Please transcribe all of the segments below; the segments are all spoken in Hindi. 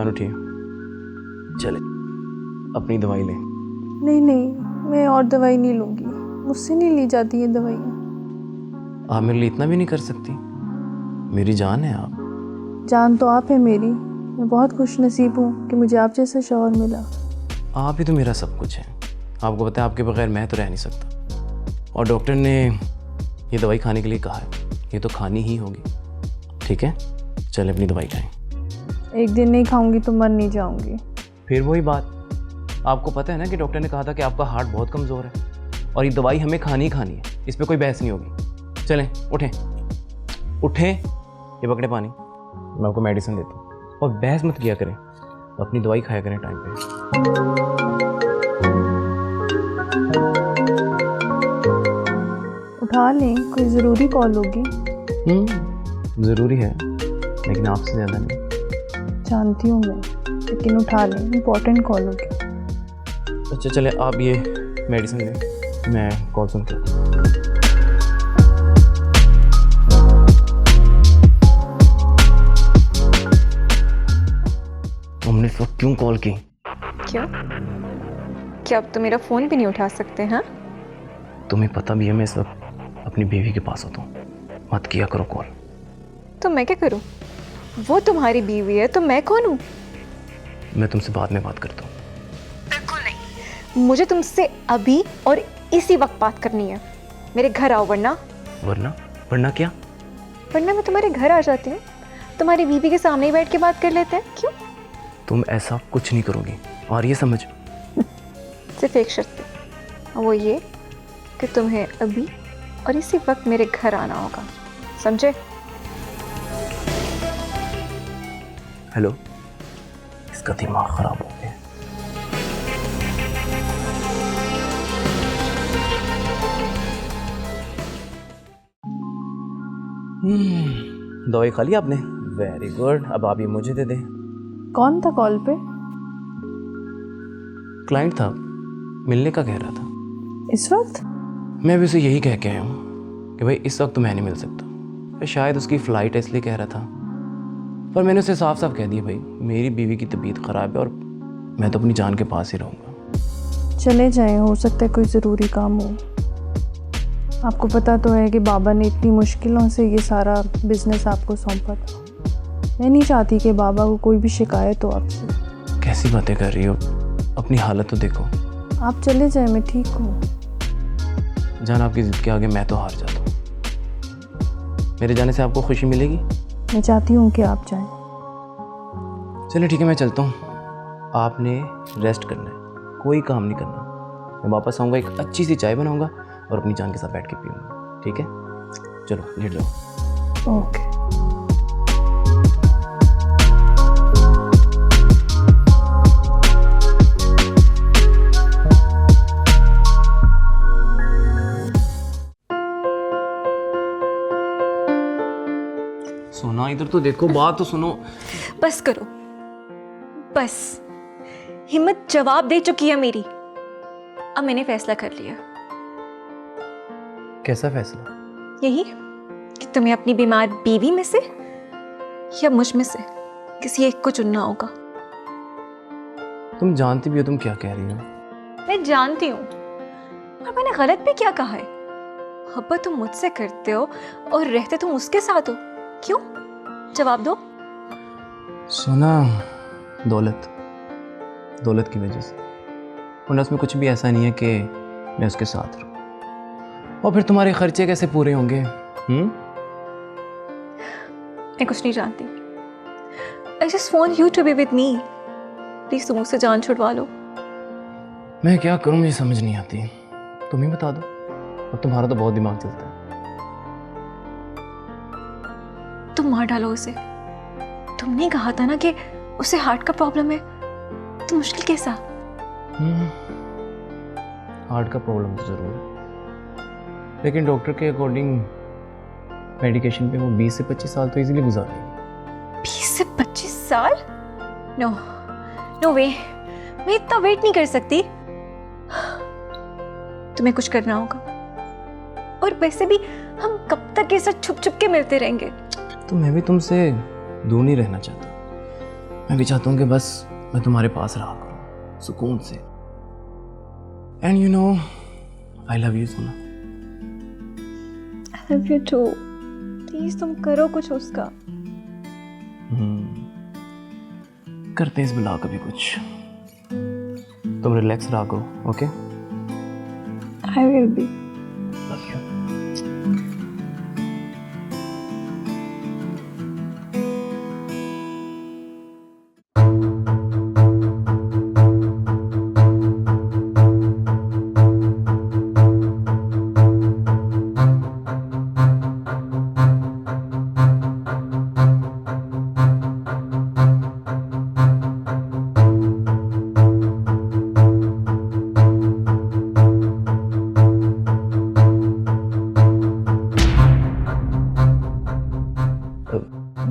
जान उठिए, चले अपनी दवाई लें। नहीं नहीं, मैं और दवाई नहीं लूँगी, मुझसे नहीं ली जाती ये दवाइयाँ। आप मेरे लिए इतना भी नहीं कर सकती? मेरी जान है आप। जान तो आप है मेरी। मैं बहुत खुश नसीब हूँ कि मुझे आप जैसा शौहर मिला। आप ही तो मेरा सब कुछ है। आपको पता है आपके बगैर मैं तो रह नहीं सकता। और डॉक्टर ने ये दवाई खाने के लिए कहा है, ये तो खानी ही होगी। ठीक है, चले अपनी दवाई खाएं। एक दिन नहीं खाऊंगी तो मर नहीं जाऊंगी। फिर वही बात, आपको पता है ना कि डॉक्टर ने कहा था कि आपका हार्ट बहुत कमज़ोर है और ये दवाई हमें खानी ही खानी है, इस पर कोई बहस नहीं होगी। चलें, उठें उठें, ये पकड़े पानी, मैं आपको मेडिसिन देता हूँ। और बहस मत किया करें, अपनी दवाई खाया करें टाइम पे। उठा लें, कोई ज़रूरी कॉल होगी। ज़रूरी है, लेकिन आपसे ज़्यादा नहीं। जानती हूँ मैं, लेकिन उठा लें, इम्पोर्टेंट कॉल होगी। अच्छा चले, आप ये मेडिसिन लें, मैं कॉल सुनता हूँ। हमने इस वक्त क्यों कॉल की? क्यों? क्या अब तो मेरा फ़ोन भी नहीं उठा सकते हैं? तुम्हें पता भी है मैं इस वक्त अपनी बीवी के पास होता हूँ, मत किया करो कॉल। तो मैं क्या करूँ? वो तुम्हारी बीवी है तो मैं कौन हूँ? मैं तुमसे बाद में बात करता हूँ। बिल्कुल नहीं, मुझे तुमसे अभी और इसी वक्त बात करनी है। मेरे घर आओ, वरना वरना क्या? वरना मैं तुम्हारे घर आ जाती हूँ, तुम्हारी बीवी के सामने ही बैठ के बात कर लेते हैं। क्यों? तुम ऐसा कुछ नहीं करोगी, और ये समझ। सिर्फ एक शर्त पे, और वो ये कि तुम्हें अभी और इसी वक्त मेरे घर आना होगा, समझे? हेलो, इसका दिमाग खराब हो गया। दवाई खा ली आपने? वेरी गुड, अब आप ये मुझे दे दें। कौन था कॉल पे? क्लाइंट था, मिलने का कह रहा था। इस वक्त? मैं भी उसे यही कह के आया हूँ कि भाई इस वक्त तो मैं नहीं मिल सकता। शायद उसकी फ़्लाइट है इसलिए कह रहा था, पर मैंने उसे साफ साफ कह दिया भाई मेरी बीवी की तबीयत ख़राब है और मैं तो अपनी जान के पास ही रहूँगा। चले जाएं, हो सकता है कोई ज़रूरी काम हो। आपको पता तो है कि बाबा ने इतनी मुश्किलों से ये सारा बिजनेस आपको सौंपा था। मैं नहीं चाहती कि बाबा को कोई भी शिकायत हो आपसे। कैसी बातें कर रही हो, अपनी हालत तो देखो। आप चले जाएं, मैं ठीक हूँ। जान, आपकी ज़िद के आगे मैं तो हार जाता हूँ। मेरे जाने से आपको खुशी मिलेगी? मैं चाहती हूँ कि आप जाएं। चलिए ठीक है, मैं चलता हूँ। आपने रेस्ट करना है, कोई काम नहीं करना। मैं वापस आऊँगा, एक अच्छी सी चाय बनाऊँगा और अपनी जान के साथ बैठ के पीऊँगा। ठीक है, चलो लेट जाओ। ओके। सोना इधर तो देखो, बात तो सुनो। बस करो, बस। हिम्मत जवाब दे चुकी है मेरी। अब मैंने फैसला कर लिया। कैसा फैसला? यही कि तुम्हें अपनी बीमार बीवी में से या मुझ में से किसी एक को चुनना होगा। तुम जानती भी हो तुम क्या कह रही हो। मैं जानती हूँ, और मैंने गलत भी क्या कहा है? मोहब्बत तुम मुझसे करते हो और रहते तुम उसके साथ हो। क्यों? जवाब दो। सोना, दौलत की वजह से, वरना उसमें कुछ भी ऐसा नहीं है कि मैं उसके साथ रहूं। और फिर तुम्हारे खर्चे कैसे पूरे होंगे? मैं कुछ नहीं जानती। I just want you to be with me. Please तुम मुझसे जान छुड़वा लो। मैं क्या करूं, मुझे समझ नहीं आती। तुम ही बता दो, अब तुम्हारा तो बहुत दिमाग चलता है। तुम मार डालो उसे। तुमने कहा था ना कि उसे हार्ट का प्रॉब्लम है, तो मुश्किल कैसा? हार्ट का प्रॉब्लम तो जरूर है, लेकिन डॉक्टर के अकॉर्डिंग मेडिकेशन पे वो 20 से 25 साल तो इजीली गुजार लेगी। 20 से 25 साल? नो नो वे, मैं इतना वेट नहीं कर सकती। तुम्हें कुछ करना होगा, और वैसे भी हम कब तक ऐसा छुप छुप के मिलते रहेंगे? तो मैं भी तुमसे दूर नहीं रहना चाहता, मैं भी चाहता हूँ कि बस मैं तुम्हारे पास रहा करूँ सुकून से। And you know I love you सोना। I love you too. Please तुम करो कुछ उसका। करते हैं इस बुला कभी कुछ। तुम रिलैक्स रहा करो, okay? I will be. Love you.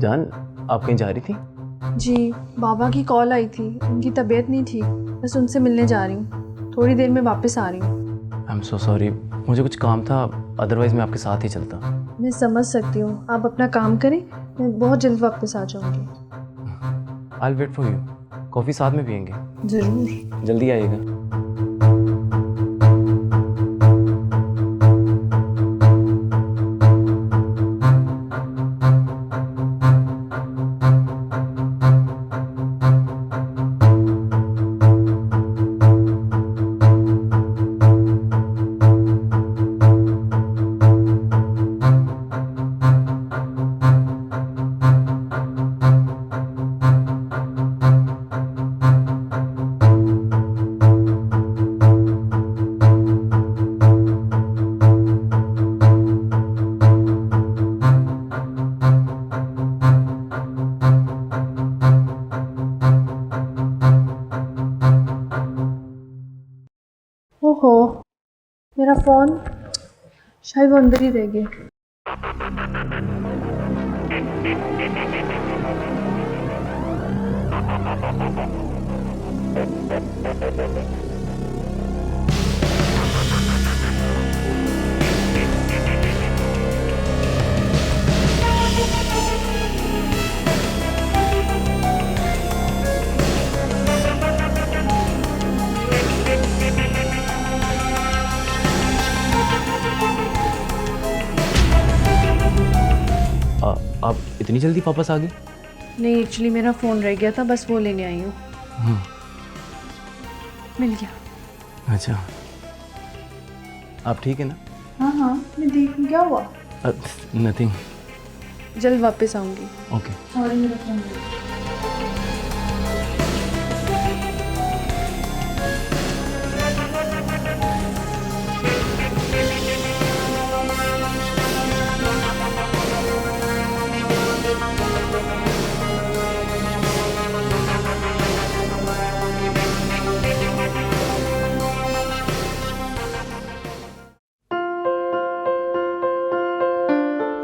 जान, आप कहीं जा रही थी? जी, बाबा की कॉल आई थी, उनकी तबीयत नहीं ठीक, बस उनसे मिलने जा रही हूँ। थोड़ी देर में वापस आ रही हूँ। आई एम सो सॉरी, मुझे कुछ काम था, अदरवाइज मैं आपके साथ ही चलता। मैं समझ सकती हूँ, आप अपना काम करें, मैं बहुत जल्द वापस आ जाऊँगी। I will wait for you. Coffee साथ में पियेंगे। ज़रूर। जल्दी आइएगा। ओहो, मेरा फ़ोन शायद वो अंदर ही रह गया। आप इतनी जल्दी वापस आ गई? नहीं, एक्चुअली मेरा फ़ोन रह गया था, बस वो लेने आई हूँ। मिल गया। अच्छा, आप ठीक है ना? हाँ हाँ, मैं देखूँ क्या हुआ। नथिंग। जल्द वापस आऊँगी। ओके। सॉरी, मेरा फ़ोन रह गया।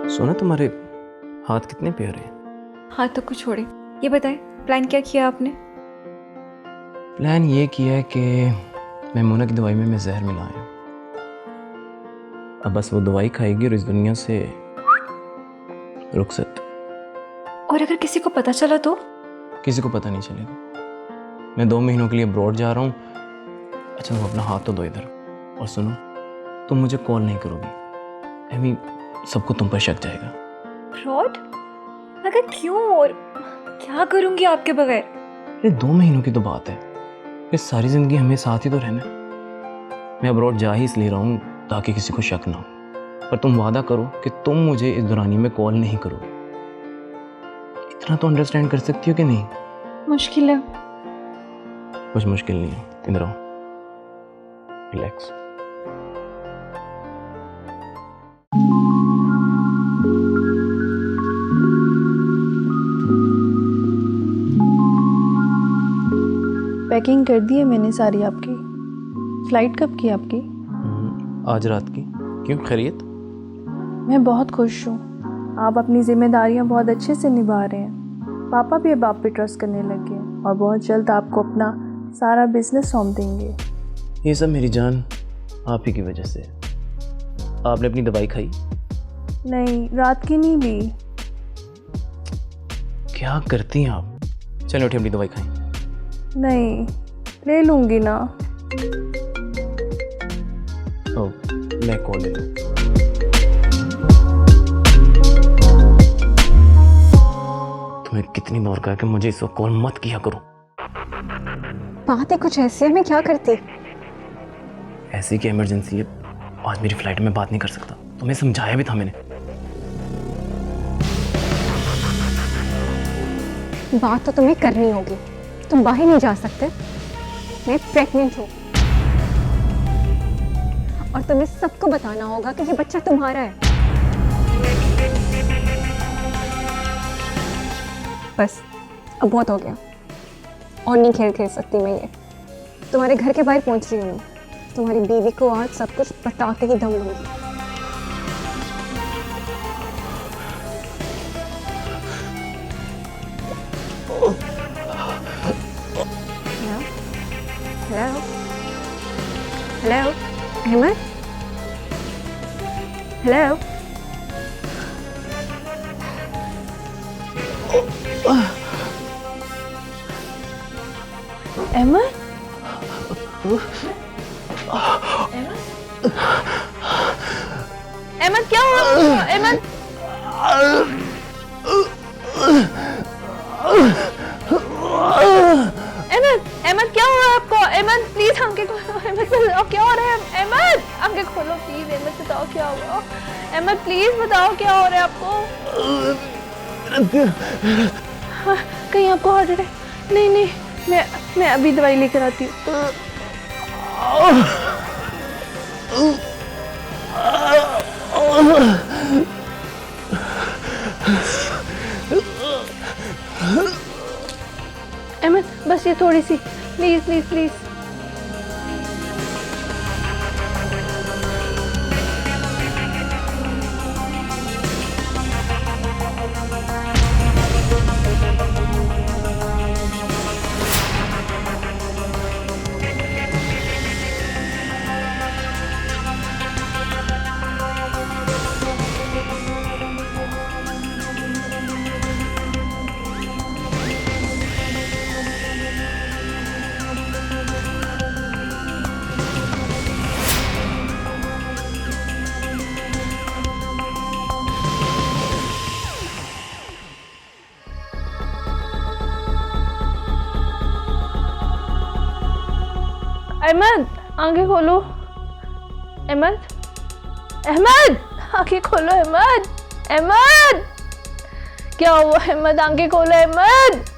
सोना, तुम्हारे हाथ कितने प्यारे हैं। हाँ तो कुछ छोड़े, ये बताएं प्लान क्या किया आपने? प्लान ये किया है कि मैमूना की दवाई में मैं जहर मिलाया। अब बस वो दवाई खाएगी और इस दुनिया से रुखसत। और अगर किसी को पता चला तो? किसी को पता नहीं चलेगा। मैं 2 महीनों के लिए अब्रॉड जा रहा हूँ। अच्छा, तुम अपना हाथ तो दो इधर। और सुनो, तुम मुझे कॉल नहीं करोगी। आई मीन, सबको तुम पर शक जाएगा। फ्रॉड? अगर क्यों और क्या करूंगी आपके बगैर? ये 2 महीनों की तो बात है, ये सारी जिंदगी हमें साथ ही तो रहना है। मैं अब्रॉड जा ही इसलिए रहा हूँ ताकि किसी को शक ना हो। पर तुम वादा करो कि तुम मुझे इस दौरानी में कॉल नहीं करोगे। इतना तो अंडरस्टैंड कर सकती हो कि नहीं? मुश्किल है। कुछ मुश्किल नहीं है, इधर आओ, रिलैक्स। पैकिंग कर दी है मैंने सारी आपकी। फ़्लाइट कब की आपकी? आज रात की। क्यों, खैरियत? मैं बहुत खुश हूँ। आप अपनी जिम्मेदारियाँ बहुत अच्छे से निभा रहे हैं। पापा भी अब आप पे ट्रस्ट करने लगे हैं और बहुत जल्द आपको अपना सारा बिजनेस सौंप देंगे। ये सब मेरी जान आप ही की वजह से। आपने अपनी दवाई खाई? नहीं, रात की नहीं ली। क्या करती हैं आप? चलो उठिए, अपनी दवाई खाएं। नहीं, ले लूँगी ना। ओ, मैं कॉल ले लूँ। तुम्हें कितनी बार कहा कि मुझे इस वक्त कॉल मत किया करो। बात है कुछ ऐसी है, मैं क्या करती? ऐसी की इमरजेंसी है, आज मेरी फ्लाइट में बात नहीं कर सकता। तुम्हें समझाया भी था मैंने। बात तो तुम्हें करनी होगी, तुम बाहर नहीं जा सकते। मैं प्रेग्नेंट हूँ और तुम्हें सबको बताना होगा कि ये बच्चा तुम्हारा है। बस अब बहुत हो गया, और नहीं खेल सकती मैं ये। तुम्हारे घर के बाहर पहुंच रही हूँ मैं। तुम्हारी बीवी को आज सब कुछ बता के ही दम लूंगी। Hello hello Ahmad, hello. Ahmad, Ahmad क्या हुआ? अहमद, अहमद क्या हुआ आपको? अहमद प्लीज आंखें खोलो। अहमद बताओ क्या हो रहा है? अहमद आंखें खोलो प्लीज। अहमद बताओ क्या हुआ? अहमद प्लीज बताओ क्या हो रहा है आपको? हाँ, कहीं आपको हार्ट अटैक? नहीं नहीं, मैं अभी दवाई लेकर आती हूँ। अहमद बस ये थोड़ी सी, प्लीज प्लीज प्लीज। अहमद आंखें खोलो। अहमद, अहमद आंखें खोलो। अहमद, अहमद क्या हुआ? अहमद आंखें खोलो। अहमद।